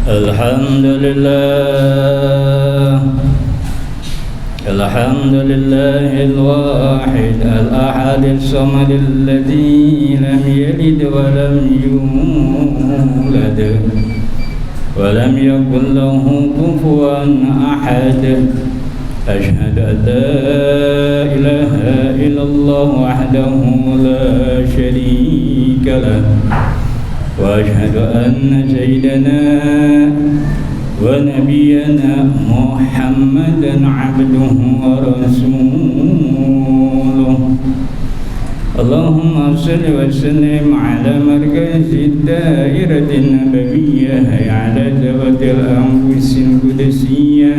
الحمد لله الحمد لله الواحد الأحد الصمد الذي لم يلد ولم يولد ولم يكن له كفوا أحد أشهد أن لا إله إلا الله وحده لا شريك له وأشهد أن سيدنا ونبينا محمدا عبده ورسوله اللهم صل وسلم على مركز الدائرة النبوية على ذوات الأنفس القدسية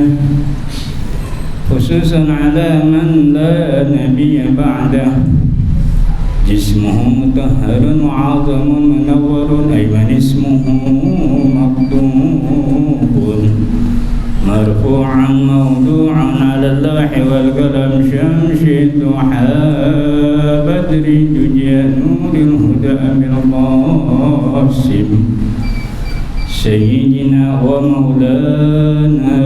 خصوصا على من لا نبي بعده جسمه مطهر معظم منور أي من اسمه مكتوب مرفوعا موضوعا على اللوح والقلم شمس الضحى بدر دجى نور الهدى بالقاسم سيدنا ومولانا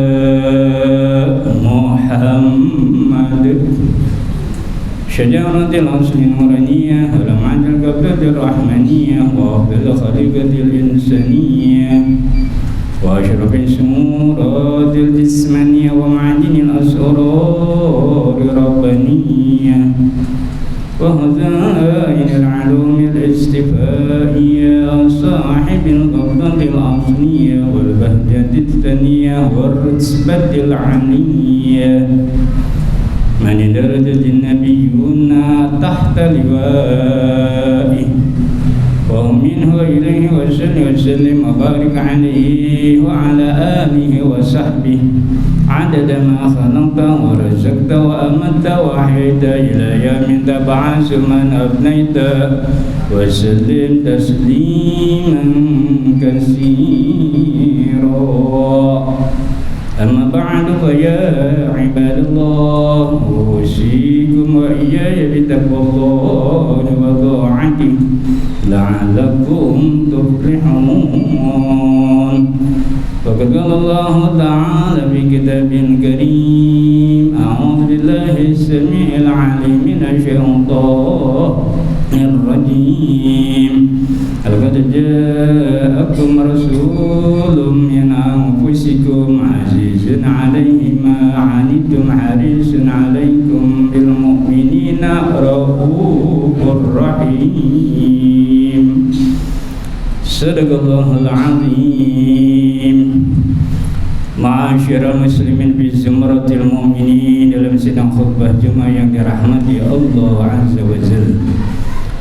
محمد شجرة الأصل النورانية ولمعة القبلة الرحمانية وأفضل خليقة الإنسانية وأشرف السمورات الجسمانية ومعادن الأسرار الربانية وخزائن العلوم الاستفائية صاحب القبضة الأصلية والبهجة الثانية والرتبة العلية من درجة النبيون تحت لوائه وهم منه إليه وسلم وبارك عليه وعلى آله وصحبه عدد ما خلقت ورزقت وأمت وأحييت إلى يوم تبعث من أفنيت وسلم تسليما كثيرا أما بعد فيا عباد الله أوصيكم وإياي بتقوى الله وطاعته لعلكم تفلحون فقد قال الله تعالى في كتابه الكريم أعوذ بالله السميع العليم من الشيطان الرجيم لقد جاءكم رسول من أنفسكم عزيز عليه ما عنتم حريص عليكم بالمؤمنين رؤوف رحيم صدق الله العظيم. Ma'asyiral muslimin fi zumratil mu'minin, dalam sidang khutbah Jumat yang dirahmati Allah Azza wa Jalla,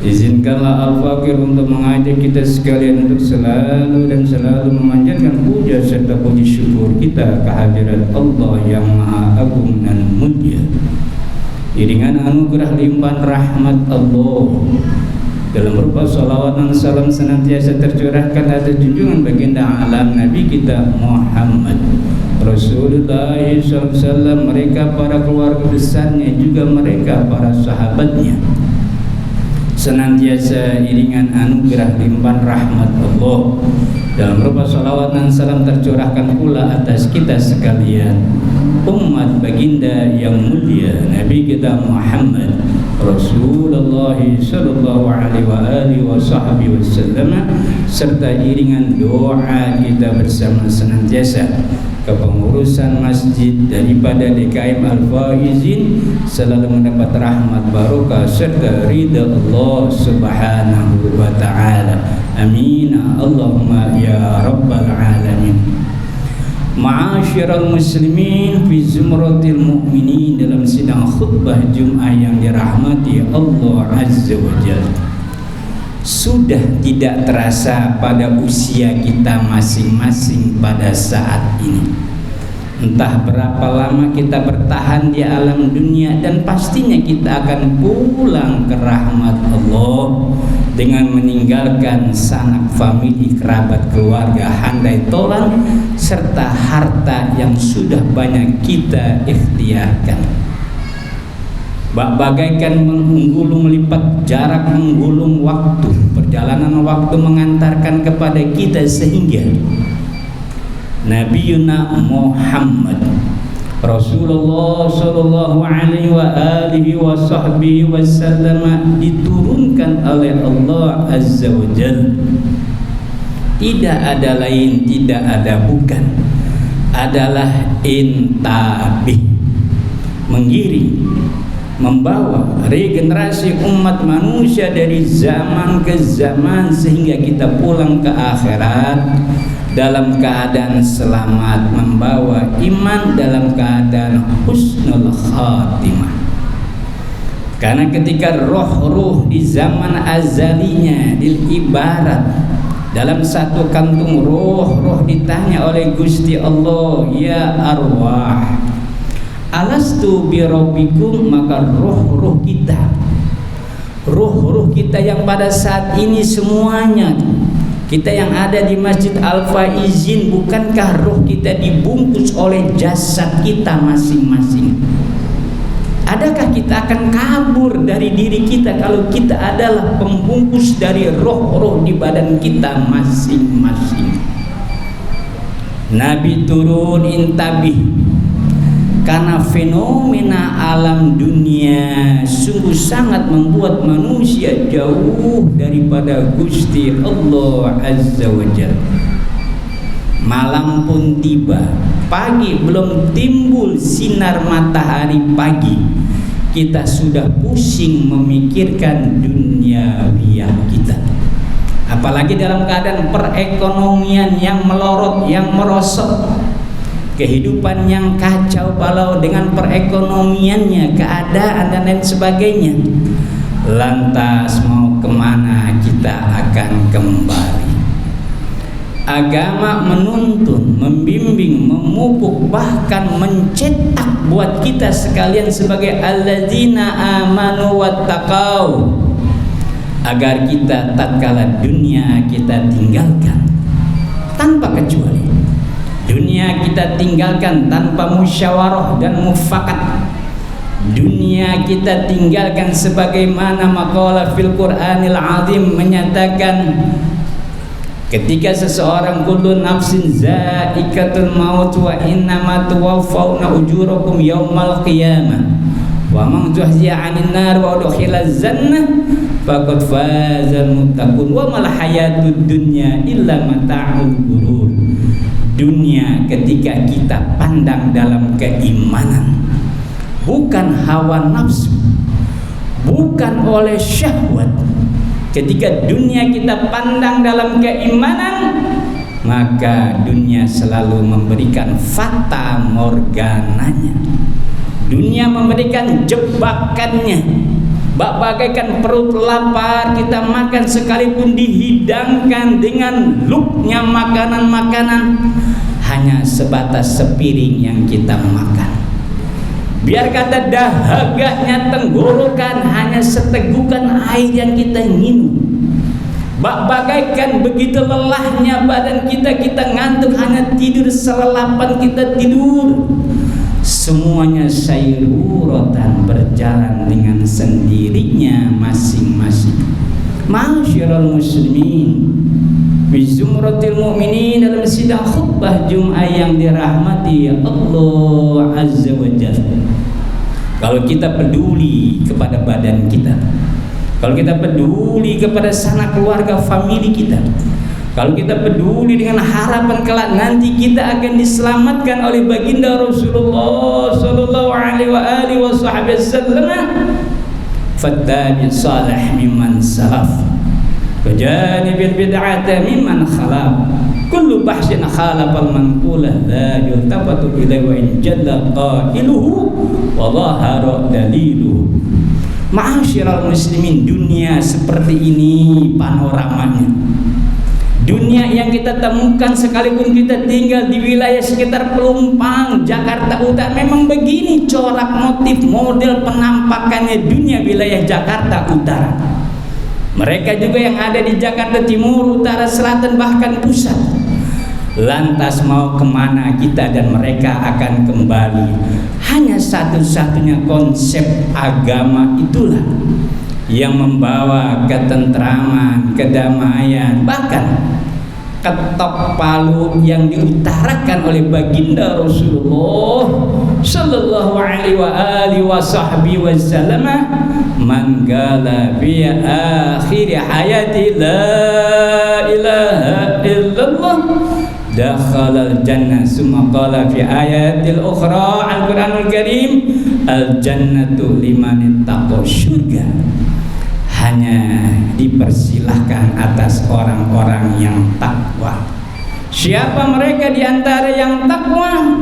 izinkanlah Al-Fakir untuk mengajak kita sekalian untuk selalu dan selalu memanjatkan puja serta puji syukur kita kehadirat Allah yang Maha Agung dan Mulia. Iringan anugerah limpahan rahmat Allah dalam berupa salawat dan salam senantiasa tercurahkan atas junjungan baginda alam Nabi kita Muhammad Rasulullah SAW, mereka para keluarga besarnya, juga mereka para sahabatnya. Senantiasa iringan anugerah limpahan rahmat Allah dalam berupa salawat dan salam tercurahkan pula atas kita sekalian, umat baginda yang mulia Nabi kita Muhammad Rasulullah sallallahu alaihi wasallam, serta iringan doa kita bersama senantiasa kepengurusan masjid daripada DKM Al-Faizin selalu mendapat rahmat barokah serta ridha Allah Subhanahu wa taala. Amin Allahumma ya rabbal alamin. Ma'asyiral muslimin fi zumratil mu'minin, dalam sidang khutbah Jumat yang dirahmati Allah Azza wa Jalla. Sudah tidak terasa pada usia kita masing-masing pada saat ini, entah berapa lama kita bertahan di alam dunia, dan pastinya kita akan pulang ke rahmat Allah dengan meninggalkan sanak famili, kerabat, keluarga, handai tolan, serta harta yang sudah banyak kita ikhtiarkan. Bagaikan menggulung melipat jarak, menggulung waktu, perjalanan waktu mengantarkan kepada kita sehingga Nabiyuna Muhammad Rasulullah sallallahu alaihi wa alihi wa sahbihi wasallam diturunkan oleh Allah Azza wa Jalla. Tidak ada lain, tidak ada bukan, adalah intabih, menggiring, membawa regenerasi umat manusia dari zaman ke zaman sehingga kita pulang ke akhirat dalam keadaan selamat, membawa iman dalam keadaan husnul khatimah. Karena ketika roh-roh di zaman azalinya ibarat dalam satu kantung roh ditanya oleh Gusti Allah, ya arwah, alastu bi rabbikum, maka roh-roh kita yang pada saat ini semuanya kita yang ada di Masjid Al-Faizin, bukankah roh kita dibungkus oleh jasad kita masing-masing? Adakah kita akan kabur dari diri kita kalau kita adalah pembungkus dari roh-roh di badan kita masing-masing? Nabi turun intabih, karena fenomena alam dunia sungguh sangat membuat manusia jauh daripada Gusti Allah Azza wa Jalla. Malam pun tiba, pagi belum timbul sinar matahari pagi, kita sudah pusing memikirkan duniawiyah kita. Apalagi dalam keadaan perekonomian yang melorot, yang merosot, kehidupan yang kacau balau dengan perekonomiannya, keadaan dan lain sebagainya. Lantas mau kemana kita akan kembali? Agama menuntun, membimbing, memupuk, bahkan mencetak buat kita sekalian sebagai alladzina amanu wattaqau, agar kita tatkala dunia kita tinggalkan tanpa kecuali, dunia kita tinggalkan tanpa musyawarah dan mufakat, dunia kita tinggalkan sebagaimana maqala fil Qur'anil Azim menyatakan, ketika seseorang kullu nafsin za'iqatul maut wa innama tuwaffawna ujurakum yaumal qiyamah wa man zuhziya 'anil nar wa udkhilaz jannah faqad fazal muttaqun wa mal hayatud dunya illa mata'ul ghurur. Dunia ketika kita pandang dalam keimanan, bukan hawa nafsu, bukan oleh syahwat. Ketika dunia kita pandang dalam keimanan, maka dunia selalu memberikan fata morgananya. Dunia memberikan jebakannya. Bagaikan perut lapar, kita makan sekalipun dihidangkan dengan luknya makanan-makanan, hanya sebatas sepiring yang kita makan. Biar kata dahaganya tenggorokan, hanya setegukan air yang kita minum. Bagaikan begitu lelahnya badan kita, kita ngantuk, hanya tidur selelapan kita tidur. Semuanya sayruratan, berjalan dengan sendirinya masing-masing. Ma'asyiral muslimin, fi zumratil mu'minin, dalam sidang khutbah Jumat yang dirahmati Allah Azza wa Jalla. Kalau kita peduli kepada badan kita, kalau kita peduli kepada sanak keluarga famili kita, kalau kita peduli dengan harapan kelak nanti kita akan diselamatkan oleh baginda Rasulullah sallallahu alaihi wasallam, fattabi salih mimman salaf wajanibil bid'ata mimman khalaf, kullu bahsin khalafal manqulah la yultafatu ilaihi wa in jalla qailuhu wa dhahara daliluhu. Ma'asyiral muslimin, dunia seperti ini panoramanya. Dunia yang kita temukan sekalipun kita tinggal di wilayah sekitar Pelumpang, Jakarta Utara, memang begini corak motif model penampakannya dunia wilayah Jakarta Utara. Mereka juga yang ada di Jakarta Timur, Utara, Selatan, bahkan pusat. Lantas mau kemana kita dan mereka akan kembali? Hanya satu-satunya konsep agama itulah yang membawa ketentraman, kedamaian, bahkan ketok palu yang diutarakan oleh baginda Rasulullah sallallahu alaihi wa alihi wasallam, man qala fi akhir hayati la ilaha illallah dakhalal jannah. Summa qala fi ayatil ukhra al-Qur'anul Karim, al jannatu liman ittaqa, surga hanya dipersilahkan atas orang-orang yang takwa. Siapa mereka di antara yang takwa?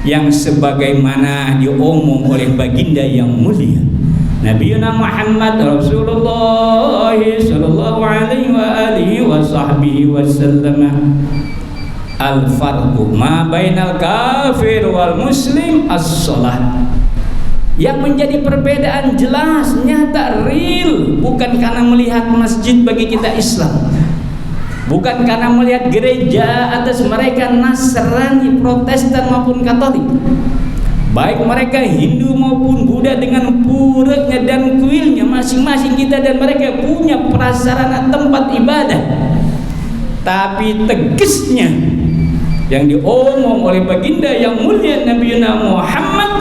Yang sebagaimana diomong oleh baginda yang mulia Nabiuna Muhammad Rasulullah sallallahu alaihi wa alihi wa sahbihi wasallam, al-farqu ma bainal kafir wal muslim as-shalah. Yang menjadi perbedaan jelas, nyata, real, bukan karena melihat masjid bagi kita Islam, bukan karena melihat gereja atas mereka Nasrani, Protestan maupun Katolik, baik mereka Hindu maupun Buddha dengan pureknya dan kuilnya masing-masing. Kita dan mereka punya prasarana tempat ibadah, tapi tegasnya yang diomong oleh baginda yang mulia Nabiuna Muhammad,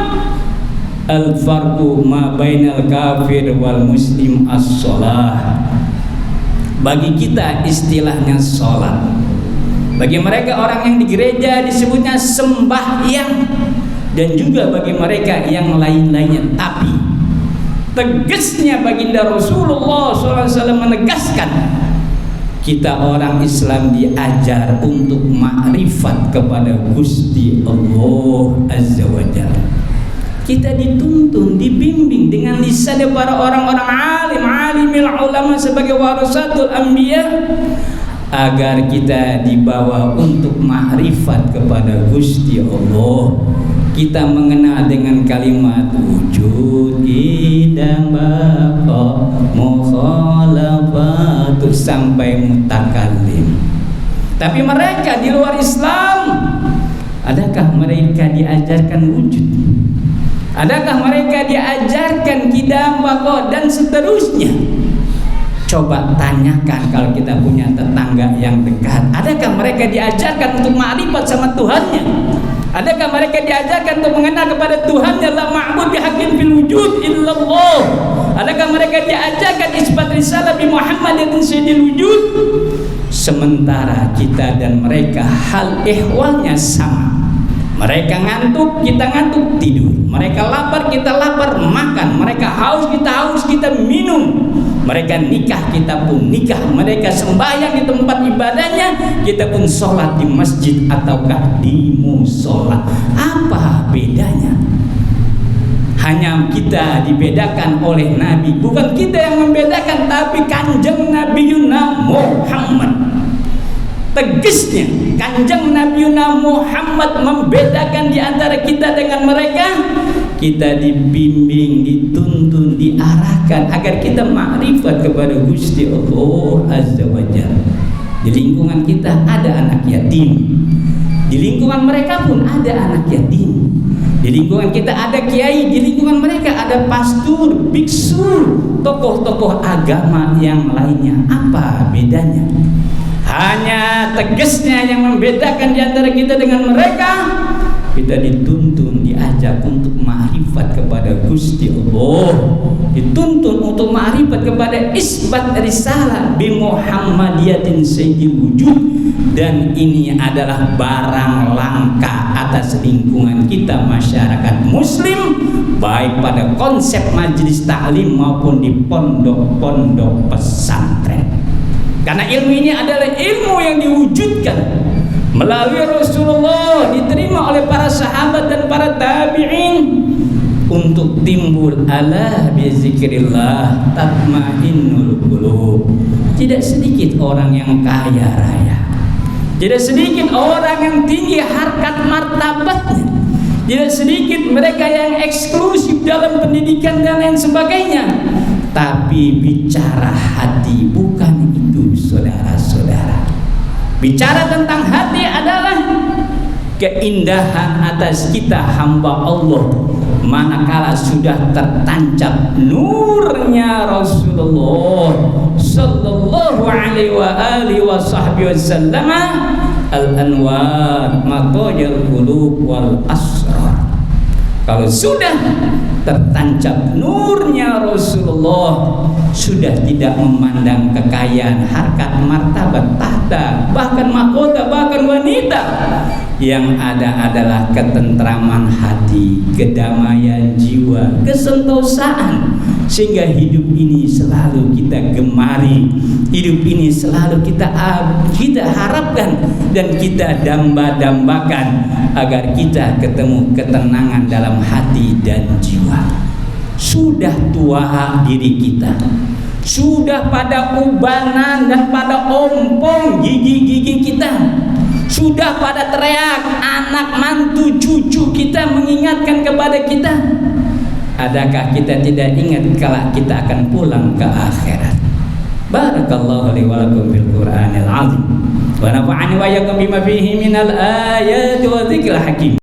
al-farqu ma bainal kafir wal muslim as-shalah. Bagi kita istilahnya sholat, bagi mereka orang yang di gereja disebutnya sembahyang, dan juga bagi mereka yang lain-lainnya. Tapi tegasnya baginda Rasulullah SAW menegaskan, kita orang Islam diajar untuk makrifat kepada Gusti Allah Azza wa Jalla. Kita dituntun, dibimbing dengan lisan para orang-orang alimil ulama sebagai warasatul anbiya, agar kita dibawa untuk makrifat kepada Gusti Allah. Kita mengenal dengan kalimat wujud, idam, baqa, mukhalafatu sampai mutakallim. Tapi mereka di luar Islam, adakah mereka diajarkan wujud? Adakah mereka diajarkan kidam, bako, dan seterusnya? Coba tanyakan kalau kita punya tetangga yang dekat, adakah mereka diajarkan untuk ma'rifat sama Tuhannya? Adakah mereka diajarkan untuk mengenal kepada Tuhannya, la ma'bud bihaqqin fil wujud illallah? Adakah mereka diajarkan isbat risalah bi Muhammadin sayyidil wujud? Sementara kita dan mereka hal ihwalnya sama. Mereka ngantuk, kita ngantuk, tidur. Mereka lapar, kita lapar, makan. Mereka haus, kita haus, kita minum. Mereka nikah, kita pun nikah. Mereka sembahyang di tempat ibadahnya, kita pun sholat di masjid ataukah di musola. Apa bedanya? Hanya kita dibedakan oleh Nabi. Bukan kita yang membedakan, tapi Kanjeng Nabiuna Muhammad. Tegasnya Kanjeng Nabiuna Muhammad membedakan di antara kita dengan mereka. Kita dibimbing, dituntun, diarahkan agar kita makrifat kepada Gusti Allah Azza wa Jalla. Di lingkungan kita ada anak yatim, di lingkungan mereka pun ada anak yatim. Di lingkungan kita ada kiai, di lingkungan mereka ada pastor, biksu, tokoh-tokoh agama yang lainnya. Apa bedanya? Hanya tegasnya yang membedakan di antara kita dengan mereka, kita dituntun, diajak untuk ma'rifat kepada Gusti Allah, dituntun untuk ma'rifat kepada isbat risalah bi Muhammadiyatin sayyidil wujud. Dan ini adalah barang langka atas lingkungan kita masyarakat muslim, baik pada konsep majelis taklim maupun di pondok-pondok pesantren. Karena ilmu ini adalah ilmu yang diwujudkan melalui Rasulullah, diterima oleh para sahabat dan para tabi'in untuk timbul ala bi zikrillah tatmainnul qulub. Tidak sedikit orang yang kaya raya, tidak sedikit orang yang tinggi harkat martabatnya, tidak sedikit mereka yang eksklusif dalam pendidikan dan lain sebagainya. Tapi bicara hati bukan itu, saudara-saudara. Bicara tentang hati adalah keindahan atas kita hamba Allah manakala sudah tertancap nurnya Rasulullah sallallahu alaihi wa alihi wa sahbihi wasallam, al-anwar matajal qulub wal asrar. Kalau sudah tertancap nurnya Rasulullah, sudah tidak memandang kekayaan, harkat, martabat, tahta, bahkan mahkota, bahkan wanita. Yang ada adalah ketentraman hati, kedamaian jiwa, kesentosaan. Sehingga hidup ini selalu kita gemari, hidup ini selalu kita harapkan dan kita damba-dambakan agar kita ketemu ketenangan dalam hati dan jiwa. Sudah tua diri kita, sudah pada ubanan dan pada ompong gigi-gigi kita, sudah pada teriak anak mantu cucu kita mengingatkan kepada kita. Adakah kita tidak ingat kalau kita akan pulang ke akhirat? Barakallahu li wa lakum fil Qur'anil azim wa nafa'ani wa iyyakum bima fihi minal ayati wa dzikril hakim.